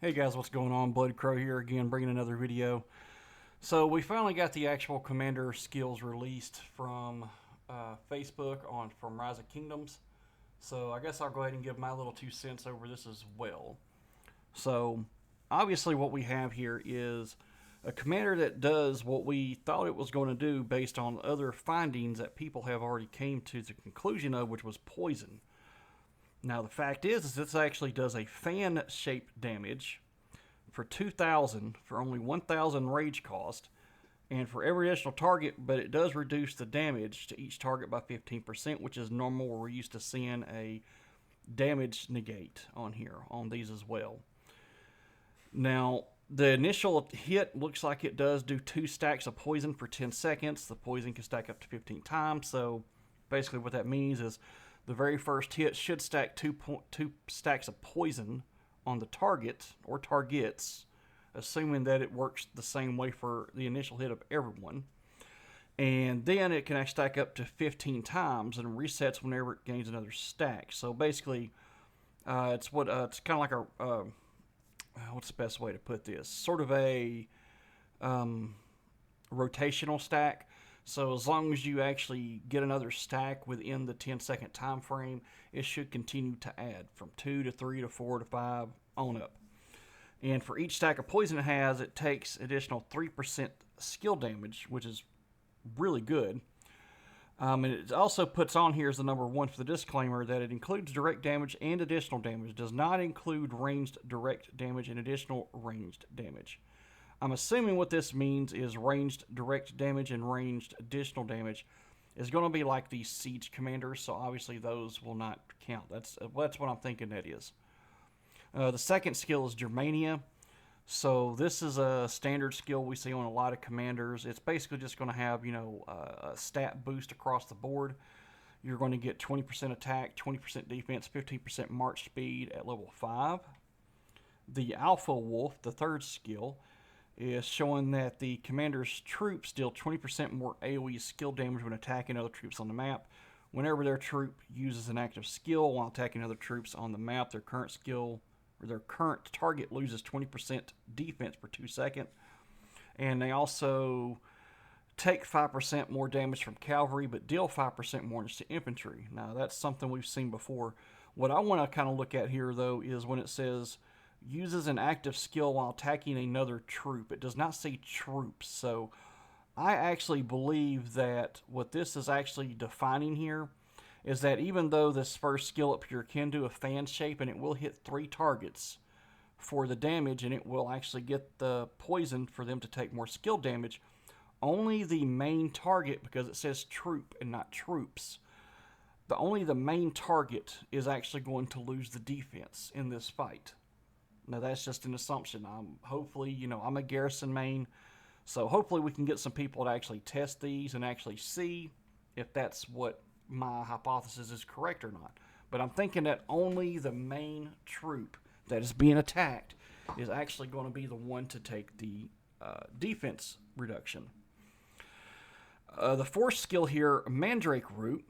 Hey guys, what's going on? Blood Crow here again, bringing another video. So we finally got the actual commander skills released from Facebook from Rise of Kingdoms. So I guess I'll go ahead and give my little 2 cents over this as well. So obviously what we have here is a commander that does what we thought it was going to do based on other findings that people have already came to the conclusion of, which was poison. Now the fact is this actually does a fan-shaped damage for 2,000 for only 1,000 rage cost, and for every additional target, but it does reduce the damage to each target by 15%, which is normal. We're used to seeing a damage negate on here on these as well. Now, the initial hit looks like it does do 2 stacks of poison for 10 seconds. The poison can stack up to 15 times, so basically what that means is the very first hit should stack two stacks of poison on the target or targets, assuming that it works the same way for the initial hit of everyone. And then it can actually stack up to 15 times and resets whenever it gains another stack. So basically, it's kind of like a what's the best way to put this? Sort of a rotational stack. So as long as you actually get another stack within the 10-second time frame, it should continue to add from 2 to 3 to 4 to 5 on up. And for each stack of poison it has, it takes additional 3% skill damage, which is really good. And it also puts on here as the number 1 for the disclaimer that it includes direct damage and additional damage. It does not include ranged direct damage and additional ranged damage. I'm assuming what this means is ranged direct damage and ranged additional damage is going to be like the siege commanders, so obviously those will not count. That's what I'm thinking that is. The second skill is Germania. So this is a standard skill we see on a lot of commanders. It's basically just going to have, a stat boost across the board. You're going to get 20% attack, 20% defense, 15% march speed at level 5. The Alpha Wolf, the third skill, is showing that the commander's troops deal 20% more AoE skill damage when attacking other troops on the map. Whenever their troop uses an active skill while attacking other troops on the map, their current target loses 20% defense per 2 seconds. And they also take 5% more damage from cavalry, but deal 5% more to infantry. Now, that's something we've seen before. What I want to kind of look at here, though, is when it says uses an active skill while attacking another troop. It does not say troops. So I actually believe that what this is actually defining here is that even though this first skill up here can do a fan shape and it will hit 3 targets for the damage and it will actually get the poison for them to take more skill damage, only the main target, because it says troop and not troops, only the main target is actually going to lose the defense in this fight. Now that's just an assumption. I'm a garrison main, so hopefully we can get some people to actually test these and actually see if that's what my hypothesis is correct or not. But I'm thinking that only the main troop that is being attacked is actually going to be the one to take the defense reduction. The fourth skill here, Mandrake Root,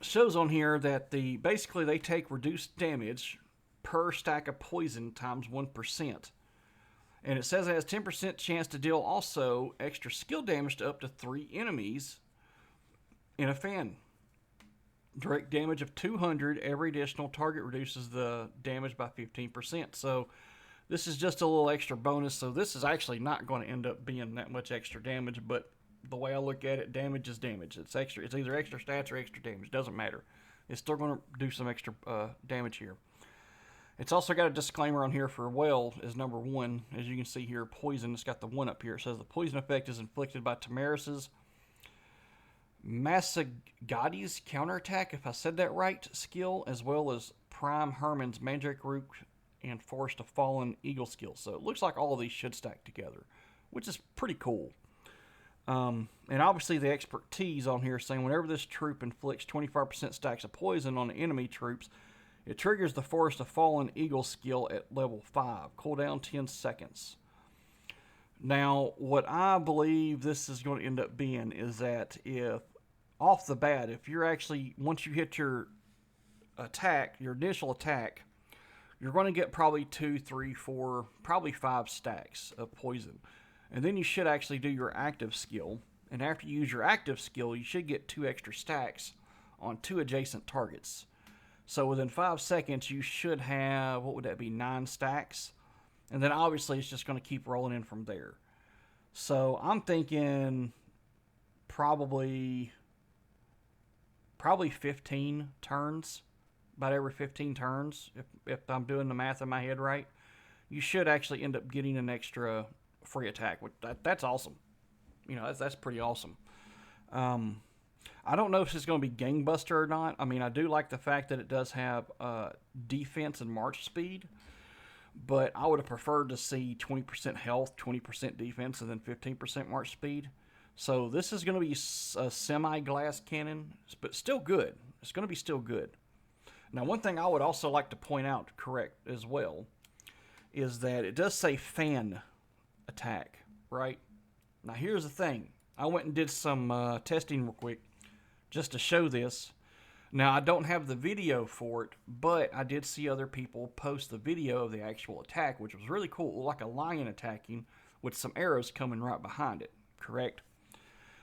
shows on here that basically they take reduced damage per stack of poison times 1%. And it says it has 10% chance to deal also extra skill damage to up to 3 enemies in a fan. Direct damage of 200. Every additional target reduces the damage by 15%. So this is just a little extra bonus. So this is actually not going to end up being that much extra damage, but the way I look at it, damage is damage. It's extra. It's either extra stats or extra damage. Doesn't matter. It's still going to do some extra damage here. It's also got a disclaimer on here for well as number 1. As you can see here, poison. It's got the 1 up here. It says the poison effect is inflicted by Tamaris's Masagati's counterattack, if I said that right, skill, as well as Prime Herman's Mandrake Root and Forest of Fallen Eagle skill. So it looks like all of these should stack together, which is pretty cool. And obviously the expertise on here saying whenever this troop inflicts 25% stacks of poison on the enemy troops, it triggers the Forest of Fallen Eagle skill at level 5. Cooldown 10 seconds. Now, what I believe this is going to end up being is that if, off the bat, if you're actually, once you hit your attack, your initial attack, you're going to get probably 2, 3, 4, probably 5 stacks of poison. And then you should actually do your active skill. And after you use your active skill, you should get 2 extra stacks on 2 adjacent targets. So within 5 seconds, you should have, what would that be, 9 stacks? And then obviously it's just going to keep rolling in from there. So I'm thinking probably 15 turns. About every 15 turns, if I'm doing the math in my head right, you should actually end up getting an extra free attack. That's awesome. You know, that's pretty awesome. I don't know if it's going to be gangbuster or not. I mean, I do like the fact that it does have defense and march speed, but I would have preferred to see 20% health, 20% defense, and then 15% march speed. So this is going to be a semi-glass cannon, but still good. It's going to be still good. Now, one thing I would also like to point out, correct as well, is that it does say fan attack, right? Now, here's the thing. I went and did some testing real quick just to show this. Now, I don't have the video for it, but I did see other people post the video of the actual attack, which was really cool, like a lion attacking with some arrows coming right behind it, correct?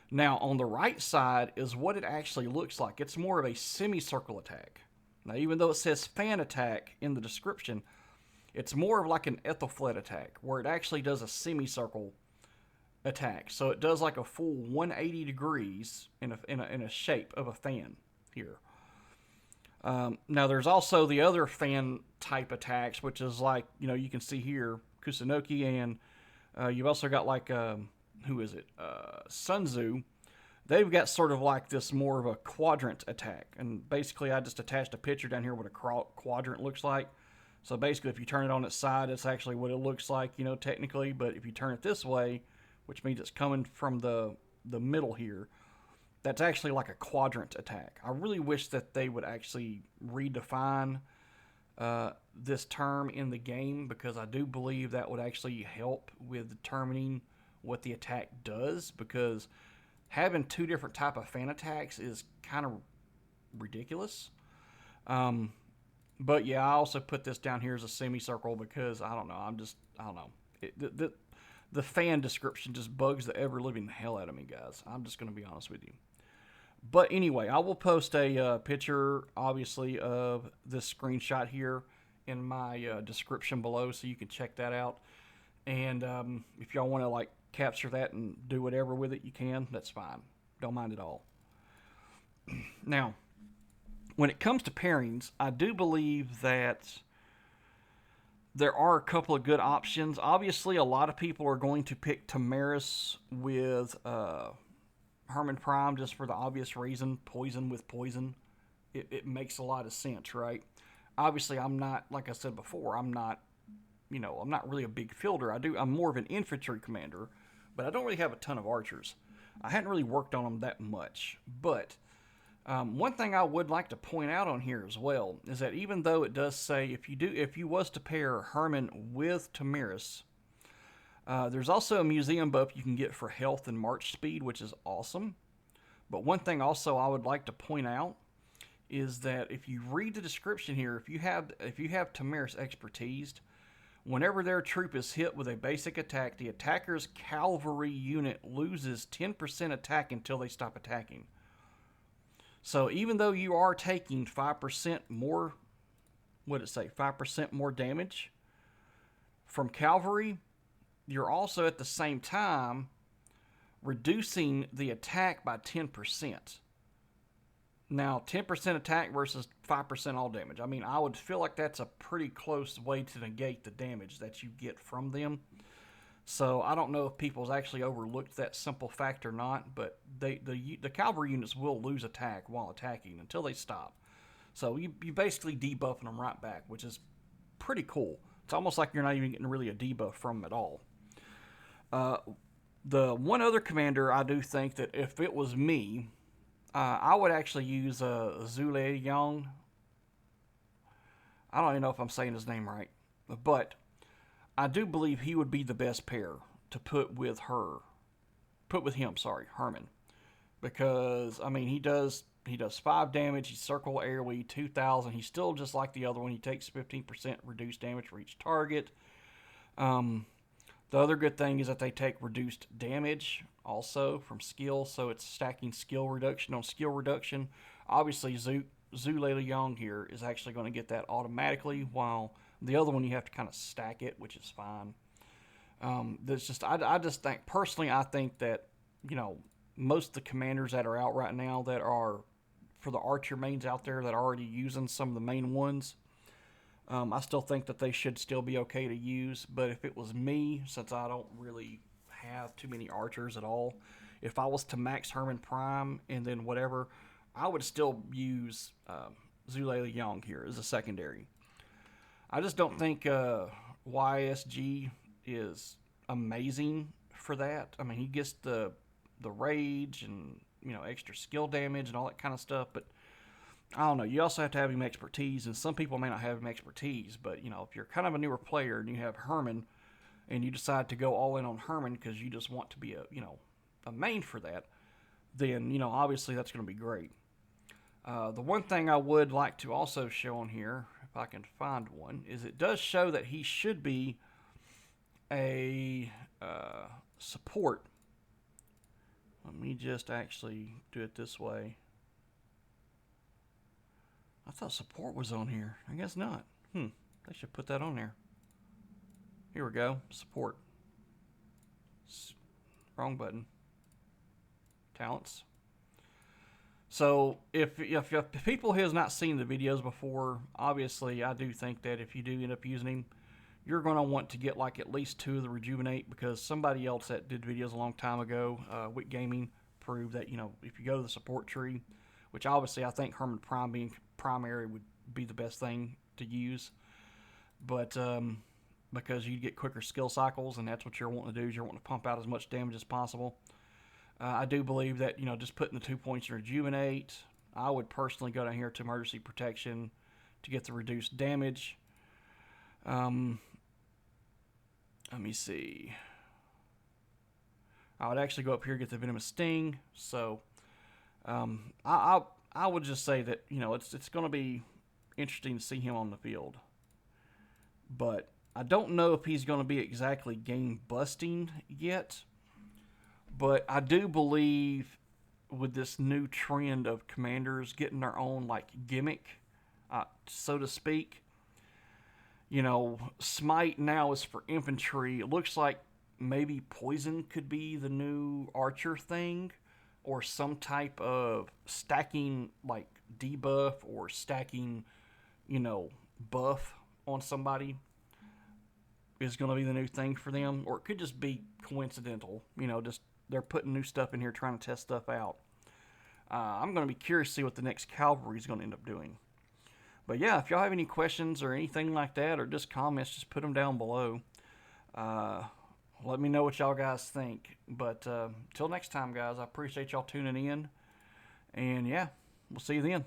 Now, on the right side is what it actually looks like. It's more of a semicircle attack. Now, even though it says fan attack in the description, it's more of like an Ethelflaed attack, where it actually does a semicircle attack. So it does like a full 180 degrees in a shape of a fan here. Now, there's also the other fan type attacks, which is like, you know, you can see here, Kusunoki, and you've also got like, who is it? Sun Tzu. They've got sort of like this more of a quadrant attack. And basically, I just attached a picture down here what a quadrant looks like. So basically, if you turn it on its side, it's actually what it looks like, you know, technically. But if you turn it this way, which means it's coming from the middle here, that's actually like a quadrant attack. I really wish that they would actually redefine this term in the game, because I do believe that would actually help with determining what the attack does, because having 2 different type of fan attacks is kind of ridiculous. But yeah, I also put this down here as a semicircle because I don't know. I don't know. The fan description just bugs the ever-living hell out of me, guys. I'm just going to be honest with you. But anyway, I will post a picture, obviously, of this screenshot here in my description below, so you can check that out. And if y'all want to like capture that and do whatever with it, you can. That's fine. Don't mind at all. Now, when it comes to pairings, I do believe that there are a couple of good options. Obviously, a lot of people are going to pick Tamaris with Herman Prime just for the obvious reason, poison with poison. It makes a lot of sense, right? Obviously, I'm not, like I said before, I'm not really a big fielder. I'm more of an infantry commander, but I don't really have a ton of archers. I hadn't really worked on them that much. But one thing I would like to point out on here as well is that even though it does say if you was to pair Herman with Tamiris, there's also a museum buff you can get for health and march speed, which is awesome. But one thing also I would like to point out is that if you read the description here, if you have Tamiris expertised, whenever their troop is hit with a basic attack, the attacker's cavalry unit loses 10% attack until they stop attacking. So even though you are taking 5% more, what did it say, 5% more damage from cavalry, you're also at the same time reducing the attack by 10%. Now, 10% attack versus 5% all damage. I mean, I would feel like that's a pretty close way to negate the damage that you get from them. So I don't know if people's actually overlooked that simple fact or not, but the cavalry units will lose attack while attacking until they stop. So you basically debuffing them right back, which is pretty cool. It's almost like you're not even getting really a debuff from them at all. The one other commander, I do think that if it was me, I would actually use Zule Yang. I don't even know if I'm saying his name right, but I do believe he would be the best pair to put with him, Herman. Because, I mean, he does He does 5 damage. He's circle AoE 2000. He's still just like the other one. He takes 15% reduced damage for each target. The other good thing is that they take reduced damage also from skill, so it's stacking skill reduction on skill reduction. Obviously, Zhu Young here is actually going to get that automatically, while the other one you have to kind of stack it, which is fine. That's just I just think personally, I think that most of the commanders that are out right now that are for the archer mains out there that are already using some of the main ones. I still think that they should still be okay to use, but if it was me, since I don't really have too many archers at all, if I was to max Herman Prime and then whatever, I would still use Zhu Young here as a secondary. I just don't think YSG is amazing for that. I mean, he gets the rage and extra skill damage and all that kind of stuff, but I don't know. You also have to have him expertise, and some people may not have him expertise. But if you're kind of a newer player and you have Herman, and you decide to go all in on Herman because you just want to be a main for that, then obviously that's going to be great. The one thing I would like to also show on here, if I can find one, is it does show that he should be a support. Let me just actually do it this way. I thought support was on here. I guess not. They should put that on there. Here we go. Support. Wrong button. Talents. So if people has not seen the videos before, obviously I do think that if you do end up using him, you're going to want to get like at least 2 of the rejuvenate, because somebody else that did videos a long time ago, Wick Gaming, proved that if you go to the support tree, which obviously I think Herman Prime being primary would be the best thing to use, but because you get quicker skill cycles, and that's what you're wanting to do, is you're wanting to pump out as much damage as possible. I do believe that just putting the 2 points in rejuvenate, I would personally go down here to emergency protection to get the reduced damage. Let me see. I would actually go up here and get the venomous sting. So I would just say that it's going to be interesting to see him on the field, but I don't know if he's going to be exactly game busting yet. But I do believe with this new trend of commanders getting their own gimmick, so to speak. Smite now is for infantry. It looks like maybe poison could be the new archer thing, or some type of stacking debuff or stacking, buff on somebody is going to be the new thing for them, or it could just be coincidental. Just they're putting new stuff in here, trying to test stuff out. I'm going to be curious to see what the next cavalry is going to end up doing. But yeah, if y'all have any questions or anything like that, or just comments, just put them down below. Let me know what y'all guys think. But till next time, guys, I appreciate y'all tuning in. And yeah, we'll see you then.